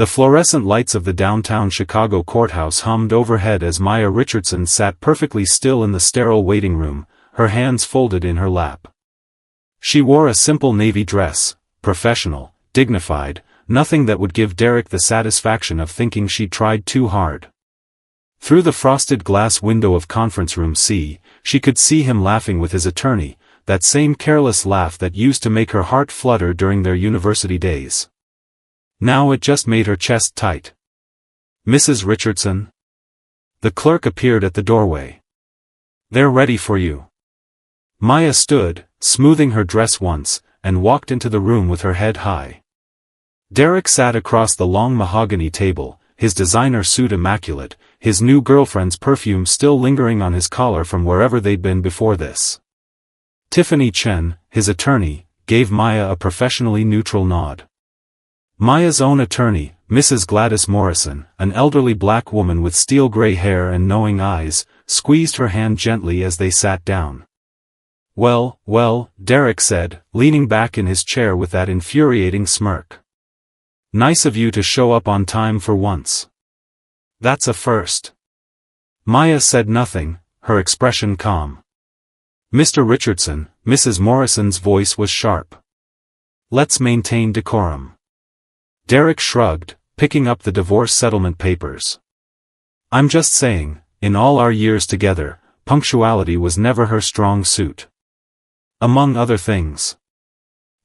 The fluorescent lights of the downtown Chicago courthouse hummed overhead as Maya Richardson sat perfectly still in the sterile waiting room, her hands folded in her lap. She wore a simple navy dress, professional, dignified, nothing that would give Derek the satisfaction of thinking she'd tried too hard. Through the frosted glass window of Conference Room C, she could see him laughing with his attorney, that same careless laugh that used to make her heart flutter during their university days. Now it just made her chest tight. "Mrs. Richardson?" The clerk appeared at the doorway. "They're ready for you." Maya stood, smoothing her dress once, and walked into the room with her head high. Derek sat across the long mahogany table, his designer suit immaculate, his new girlfriend's perfume still lingering on his collar from wherever they'd been before this. Tiffany Chen, his attorney, gave Maya a professionally neutral nod. Maya's own attorney, Mrs. Gladys Morrison, an elderly black woman with steel-gray hair and knowing eyes, squeezed her hand gently as they sat down. Well, Derek said, leaning back in his chair with that infuriating smirk. "Nice of you to show up on time for once. That's a first." Maya said nothing, her expression calm. "Mr. Richardson," Mrs. Morrison's voice was sharp. "Let's maintain decorum." Derek shrugged, picking up the divorce settlement papers. "I'm just saying, in all our years together, punctuality was never her strong suit. Among other things."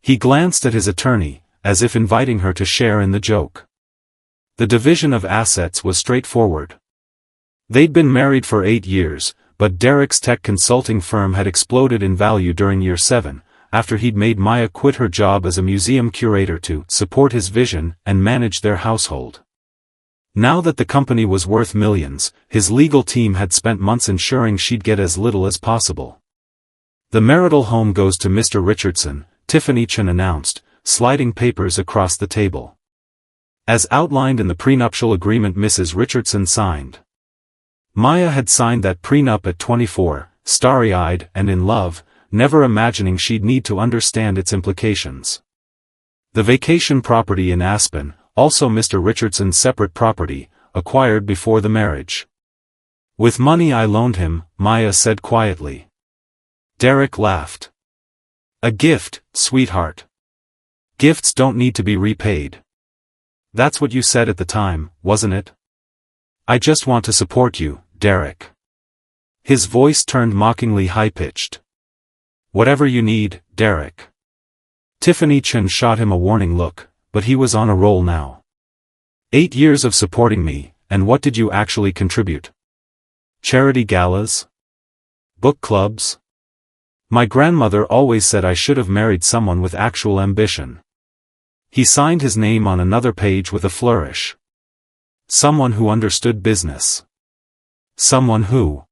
He glanced at his attorney, as if inviting her to share in the joke. The division of assets was straightforward. They'd been married for 8 years, but Derek's tech consulting firm had exploded in value during year 7, after he'd made Maya quit her job as a museum curator to support his vision and manage their household. Now that the company was worth millions, his legal team had spent months ensuring she'd get as little as possible. "The marital home goes to Mr. Richardson," Tiffany Chen announced, sliding papers across the table. "As outlined in the prenuptial agreement Mrs. Richardson signed." Maya had signed that prenup at 24, starry-eyed and in love, never imagining she'd need to understand its implications. The vacation property in Aspen, also Mr. Richardson's separate property, acquired before the marriage. "With money I loaned him," Maya said quietly. Derek laughed. "A gift, sweetheart. Gifts don't need to be repaid. That's what you said at the time, wasn't it? I just want to support you, Derek." His voice turned mockingly high-pitched. "Whatever you need, Derek." Tiffany Chen shot him a warning look, but he was on a roll now. 8 years of supporting me, and what did you actually contribute? Charity galas? Book clubs? My grandmother always said I should have married someone with actual ambition. He signed his name on another page with a flourish. Someone who understood business. Someone who...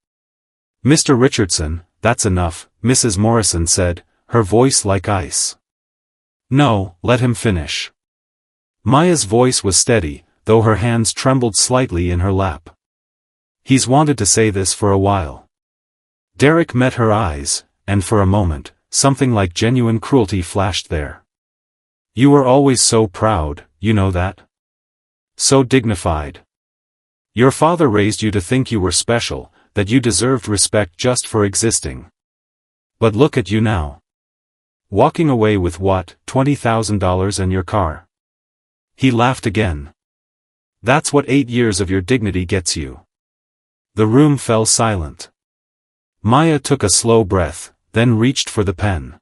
"Mr. Richardson, that's enough," Mrs. Morrison said, her voice like ice. "No, let him finish." Maya's voice was steady, though her hands trembled slightly in her lap. "He's wanted to say this for a while." Derek met her eyes, and for a moment, something like genuine cruelty flashed there. "You were always so proud, you know that? So dignified. Your father raised you to think you were special, that you deserved respect just for existing. But look at you now. Walking away with what, $20,000 and your car?" He laughed again. "That's what 8 years of your dignity gets you." The room fell silent. Maya took a slow breath, then reached for the pen.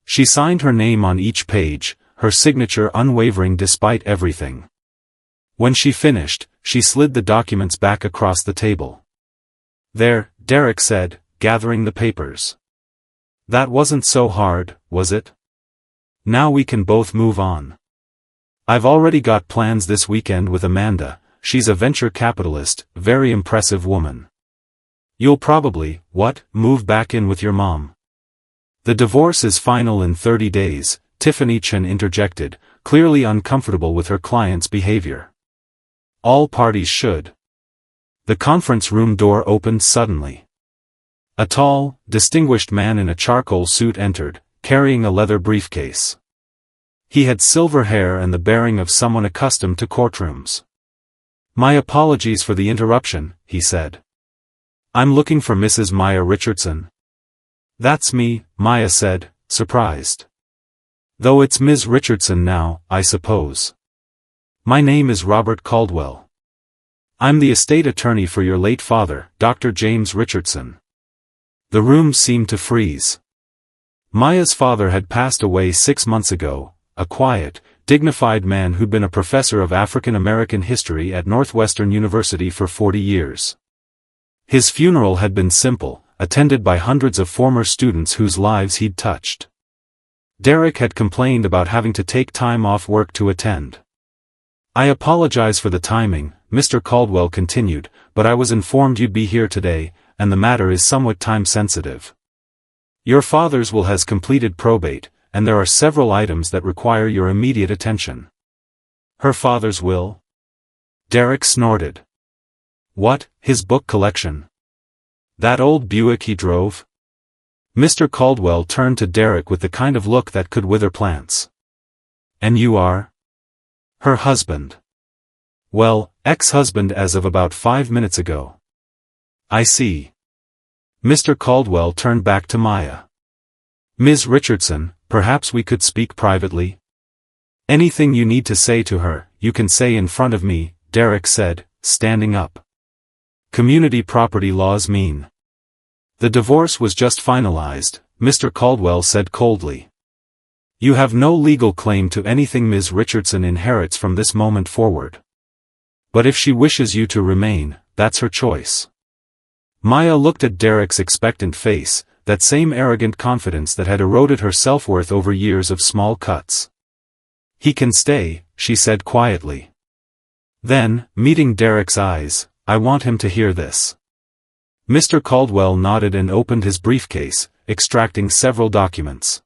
She signed her name on each page, her signature unwavering despite everything. When she finished, she slid the documents back across the table. "There," Derek said, gathering the papers. "That wasn't so hard, was it? Now we can both move on. I've already got plans this weekend with Amanda. She's a venture capitalist, very impressive woman. You'll probably, move back in with your mom." "The divorce is final in 30 days, Tiffany Chen interjected, clearly uncomfortable with her client's behavior. "All parties should." The conference room door opened suddenly. A tall, distinguished man in a charcoal suit entered, carrying a leather briefcase. He had silver hair and the bearing of someone accustomed to courtrooms. "My apologies for the interruption," he said. "I'm looking for Mrs. Maya Richardson." "That's me," Maya said, surprised. "Though it's Ms. Richardson now, I suppose." "My name is Robert Caldwell. I'm the estate attorney for your late father, Dr. James Richardson." The room seemed to freeze. Maya's father had passed away 6 months ago, a quiet, dignified man who'd been a professor of African American history at Northwestern University for 40 years. His funeral had been simple, attended by hundreds of former students whose lives he'd touched. Derek had complained about having to take time off work to attend. "I apologize for the timing," Mr. Caldwell continued, "but I was informed you'd be here today, and the matter is somewhat time-sensitive. Your father's will has completed probate, and there are several items that require your immediate attention." "Her father's will?" Derek snorted. "What, his book collection? That old Buick he drove?" Mr. Caldwell turned to Derek with the kind of look that could wither plants. "And you are?" "Her husband." "Well, ex-husband as of about 5 minutes ago." "I see." Mr. Caldwell turned back to Maya. "Ms. Richardson, perhaps we could speak privately?" "Anything you need to say to her, you can say in front of me," Derek said, standing up. "Community property laws mean." "The divorce was just finalized," Mr. Caldwell said coldly. "You have no legal claim to anything Ms. Richardson inherits from this moment forward. But if she wishes you to remain, that's her choice." Maya looked at Derek's expectant face, that same arrogant confidence that had eroded her self-worth over years of small cuts. "He can stay," she said quietly. Then, meeting Derek's eyes, "I want him to hear this." Mr. Caldwell nodded and opened his briefcase, extracting several documents.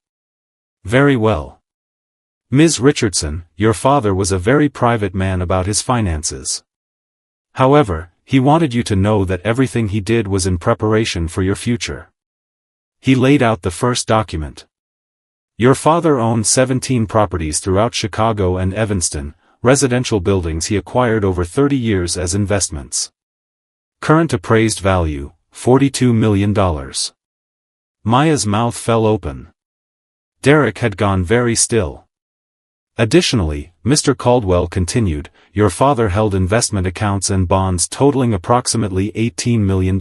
"Very well. Ms. Richardson, your father was a very private man about his finances. However, he wanted you to know that everything he did was in preparation for your future." He laid out the first document. "Your father owned 17 properties throughout Chicago and Evanston, residential buildings he acquired over 30 years as investments. Current appraised value, $42 million. Maya's mouth fell open. Derek had gone very still. "Additionally," Mr. Caldwell continued, "your father held investment accounts and bonds totaling approximately $18 million.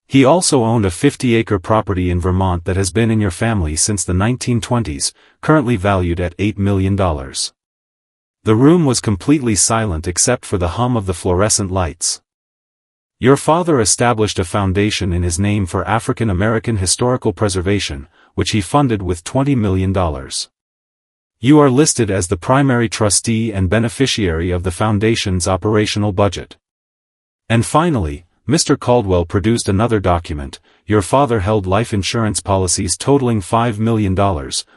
He also owned a 50-acre property in Vermont that has been in your family since the 1920s, currently valued at $8 million. The room was completely silent except for the hum of the fluorescent lights. "Your father established a foundation in his name for African American historical preservation, which he funded with $20 million. You are listed as the primary trustee and beneficiary of the foundation's operational budget." And finally, Mr. Caldwell produced another document. "Your father held life insurance policies totaling $5 million,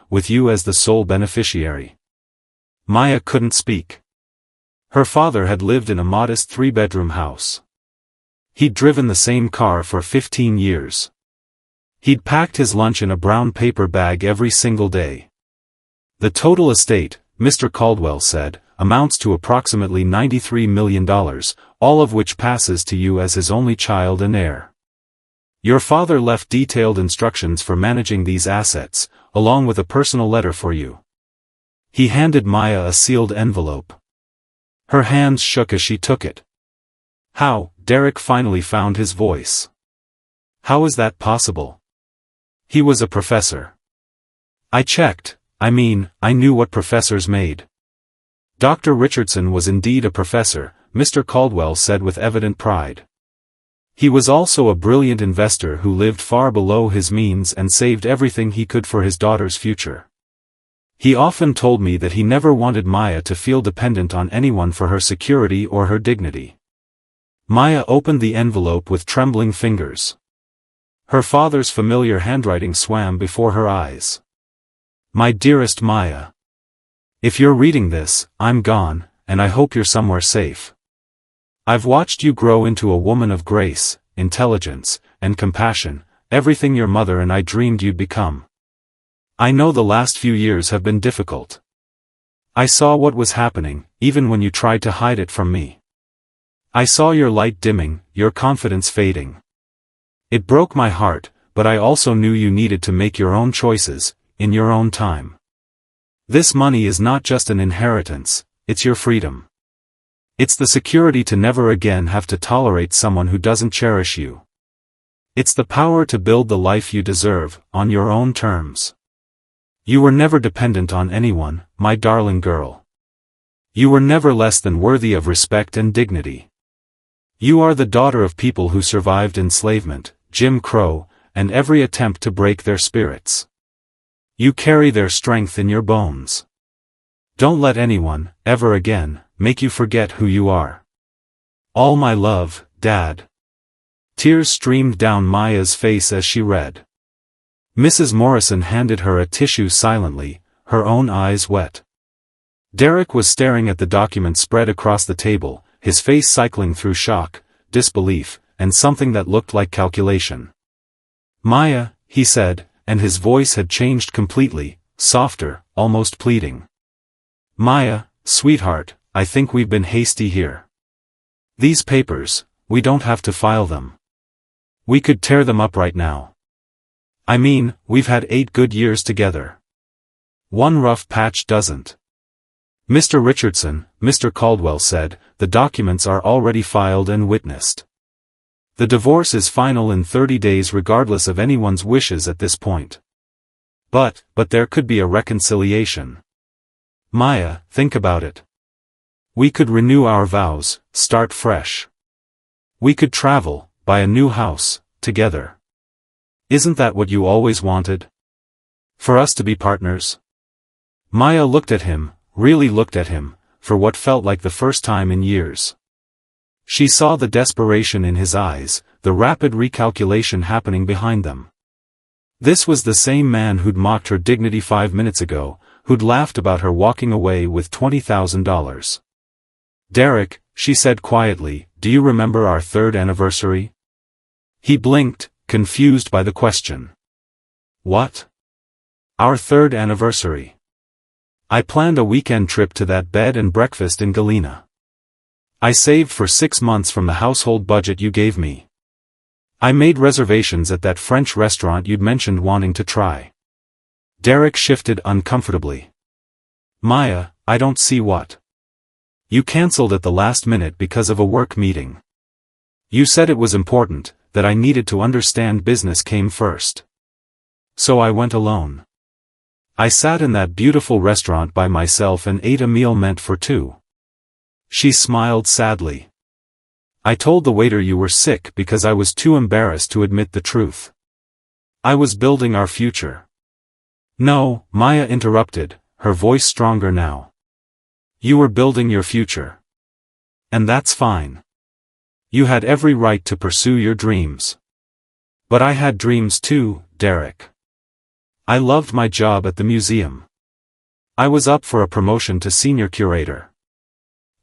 with you as the sole beneficiary." Maya couldn't speak. Her father had lived in a modest 3-bedroom house. He'd driven the same car for 15 years. He'd packed his lunch in a brown paper bag every single day. "The total estate," Mr. Caldwell said, "amounts to approximately $93 million, all of which passes to you as his only child and heir. Your father left detailed instructions for managing these assets, along with a personal letter for you." He handed Maya a sealed envelope. Her hands shook as she took it. "How?" Derek finally found his voice. "How is that possible? He was a professor." "I checked. I knew what professors made." "Dr. Richardson was indeed a professor," Mr. Caldwell said with evident pride. "He was also a brilliant investor who lived far below his means and saved everything he could for his daughter's future. He often told me that he never wanted Maya to feel dependent on anyone for her security or her dignity." Maya opened the envelope with trembling fingers. Her father's familiar handwriting swam before her eyes. "My dearest Maya. If you're reading this, I'm gone, and I hope you're somewhere safe. I've watched you grow into a woman of grace, intelligence, and compassion, everything your mother and I dreamed you'd become. I know the last few years have been difficult. I saw what was happening, even when you tried to hide it from me. I saw your light dimming, your confidence fading. It broke my heart, but I also knew you needed to make your own choices, in your own time. This money is not just an inheritance, it's your freedom. It's the security to never again have to tolerate someone who doesn't cherish you. It's the power to build the life you deserve, on your own terms. You were never dependent on anyone, my darling girl. You were never less than worthy of respect and dignity. You are the daughter of people who survived enslavement, Jim Crow, and every attempt to break their spirits. You carry their strength in your bones. Don't let anyone, ever again, make you forget who you are. All my love, Dad. Tears streamed down Maya's face as she read. Mrs. Morrison handed her a tissue silently, her own eyes wet. Derek was staring at the document spread across the table, his face cycling through shock, disbelief, and something that looked like calculation. Maya, he said, and his voice had changed completely, softer, almost pleading. Maya, sweetheart, I think we've been hasty here. These papers, we don't have to file them. We could tear them up right now. I mean, we've had 8 good years together. One rough patch doesn't. Mr. Richardson, Mr. Caldwell said, the documents are already filed and witnessed. The divorce is final in 30 days regardless of anyone's wishes at this point. But there could be a reconciliation. Maya, think about it. We could renew our vows, start fresh. We could travel, buy a new house, together. Isn't that what you always wanted? For us to be partners? Maya looked at him, really looked at him, for what felt like the first time in years. She saw the desperation in his eyes, the rapid recalculation happening behind them. This was the same man who'd mocked her dignity 5 minutes ago, who'd laughed about her walking away with $20,000. Derek, she said quietly, do you remember our 3rd anniversary? He blinked, confused by the question. What? Our 3rd anniversary. I planned a weekend trip to that bed and breakfast in Galena. I saved for 6 months from the household budget you gave me. I made reservations at that French restaurant you'd mentioned wanting to try. Derek shifted uncomfortably. Maya, I don't see what. You cancelled at the last minute because of a work meeting. You said it was important, that I needed to understand business came first. So I went alone. I sat in that beautiful restaurant by myself and ate a meal meant for 2. She smiled sadly. I told the waiter you were sick because I was too embarrassed to admit the truth. I was building our future. No, Maya interrupted, her voice stronger now. You were building your future. And that's fine. You had every right to pursue your dreams. But I had dreams too, Derek. I loved my job at the museum. I was up for a promotion to senior curator.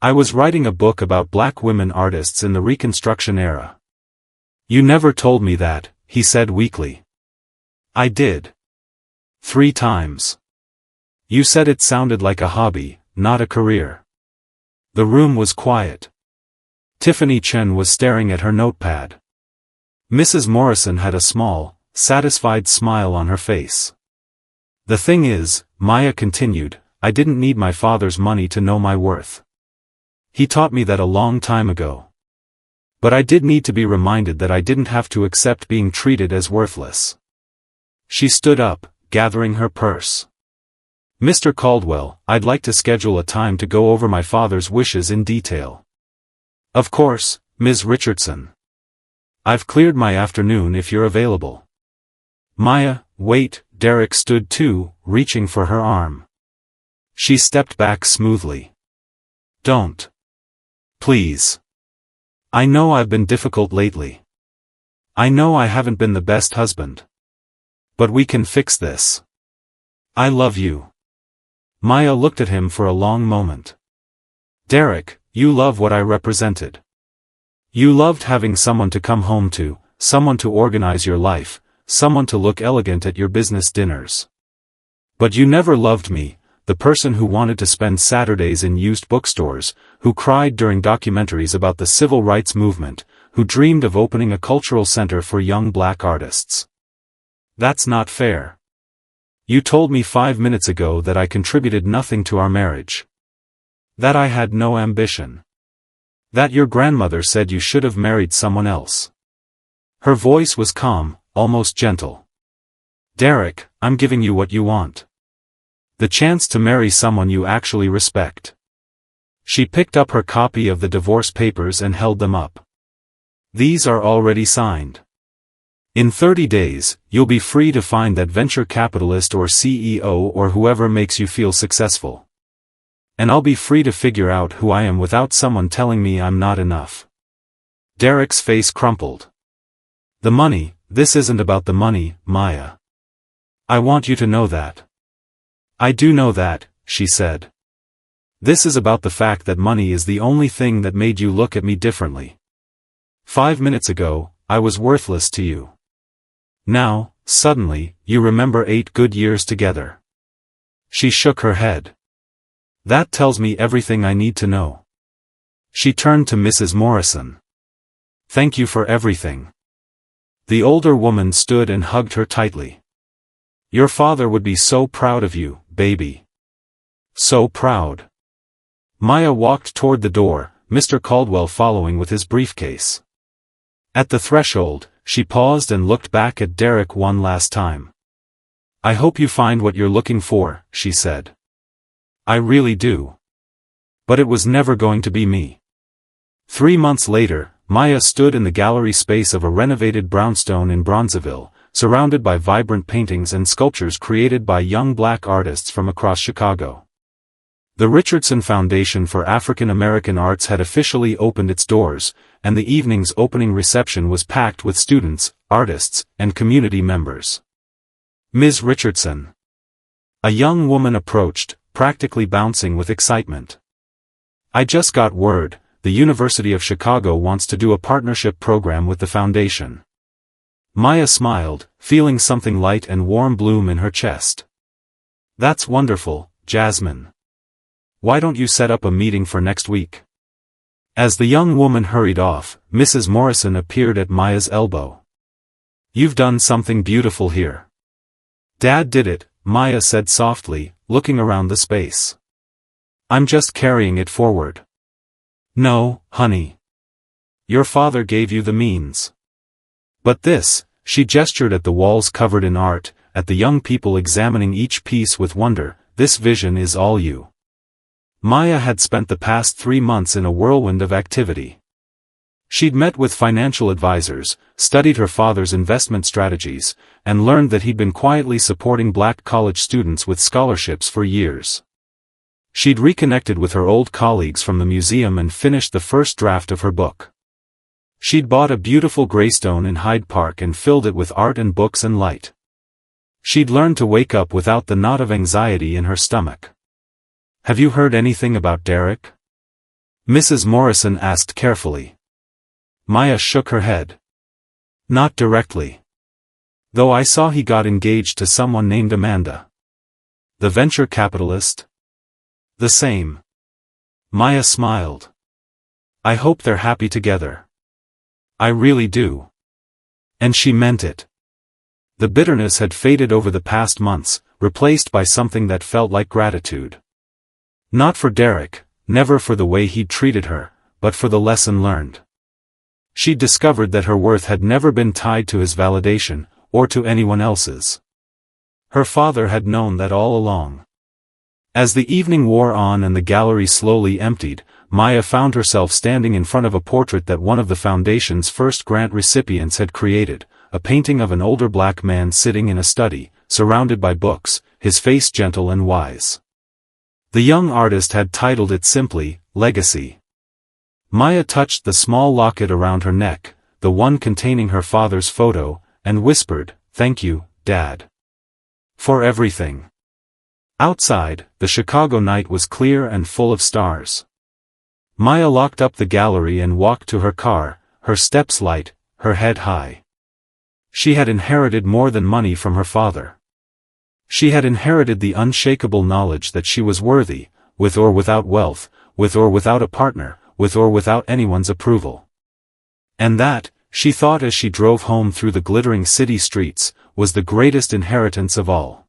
I was writing a book about Black women artists in the Reconstruction era. You never told me that, he said weakly. I did. 3 times. You said it sounded like a hobby, not a career. The room was quiet. Tiffany Chen was staring at her notepad. Mrs. Morrison had a small, satisfied smile on her face. The thing is, Maya continued, I didn't need my father's money to know my worth. He taught me that a long time ago. But I did need to be reminded that I didn't have to accept being treated as worthless. She stood up, gathering her purse. Mr. Caldwell, I'd like to schedule a time to go over my father's wishes in detail. Of course, Ms. Richardson. I've cleared my afternoon if you're available. Maya, wait, Derek stood too, reaching for her arm. She stepped back smoothly. Don't. Please. I know I've been difficult lately. I know I haven't been the best husband. But we can fix this. I love you. Maya looked at him for a long moment. Derek, you love what I represented. You loved having someone to come home to, someone to organize your life, someone to look elegant at your business dinners. But you never loved me, the person who wanted to spend Saturdays in used bookstores, who cried during documentaries about the civil rights movement, who dreamed of opening a cultural center for young black artists. That's not fair. You told me 5 minutes ago that I contributed nothing to our marriage. That I had no ambition. That your grandmother said you should have married someone else. Her voice was calm, almost gentle. Derek, I'm giving you what you want. The chance to marry someone you actually respect. She picked up her copy of the divorce papers and held them up. These are already signed. In 30 days, you'll be free to find that venture capitalist or CEO or whoever makes you feel successful. And I'll be free to figure out who I am without someone telling me I'm not enough. Derek's face crumpled. The money, this isn't about the money, Maya. I want you to know that. I do know that, she said. This is about the fact that money is the only thing that made you look at me differently. 5 minutes ago, I was worthless to you. Now, suddenly, you remember 8 good years together. She shook her head. That tells me everything I need to know. She turned to Mrs. Morrison. Thank you for everything. The older woman stood and hugged her tightly. Your father would be so proud of you, baby. So proud. Maya walked toward the door, Mr. Caldwell following with his briefcase. At the threshold, she paused and looked back at Derek one last time. I hope you find what you're looking for, she said. I really do. But it was never going to be me. 3 months later, Maya stood in the gallery space of a renovated brownstone in Bronzeville, surrounded by vibrant paintings and sculptures created by young black artists from across Chicago. The Richardson Foundation for African American Arts had officially opened its doors, and the evening's opening reception was packed with students, artists, and community members. Ms. Richardson. A young woman approached, practically bouncing with excitement. I just got word, the University of Chicago wants to do a partnership program with the foundation. Maya smiled, feeling something light and warm bloom in her chest. That's wonderful, Jasmine. Why don't you set up a meeting for next week? As the young woman hurried off, Mrs. Morrison appeared at Maya's elbow. You've done something beautiful here. Dad did it, Maya said softly, looking around the space. I'm just carrying it forward. No, honey. Your father gave you the means. But this, she gestured at the walls covered in art, at the young people examining each piece with wonder, this vision is all you. Maya had spent the past 3 months in a whirlwind of activity. She'd met with financial advisors, studied her father's investment strategies, and learned that he'd been quietly supporting black college students with scholarships for years. She'd reconnected with her old colleagues from the museum and finished the first draft of her book. She'd bought a beautiful graystone in Hyde Park and filled it with art and books and light. She'd learned to wake up without the knot of anxiety in her stomach. Have you heard anything about Derek? Mrs. Morrison asked carefully. Maya shook her head. Not directly. Though I saw he got engaged to someone named Amanda. The venture capitalist? The same. Maya smiled. I hope they're happy together. I really do. And she meant it. The bitterness had faded over the past months, replaced by something that felt like gratitude. Not for Derek, never for the way he'd treated her, but for the lesson learned. She'd discovered that her worth had never been tied to his validation, or to anyone else's. Her father had known that all along. As the evening wore on and the gallery slowly emptied, Maya found herself standing in front of a portrait that one of the foundation's first grant recipients had created, a painting of an older black man sitting in a study, surrounded by books, his face gentle and wise. The young artist had titled it simply, Legacy. Maya touched the small locket around her neck, the one containing her father's photo, and whispered, "Thank you, Dad. For everything." Outside, the Chicago night was clear and full of stars. Maya locked up the gallery and walked to her car, her steps light, her head high. She had inherited more than money from her father. She had inherited the unshakable knowledge that she was worthy, with or without wealth, with or without a partner, with or without anyone's approval. And that, she thought as she drove home through the glittering city streets, was the greatest inheritance of all.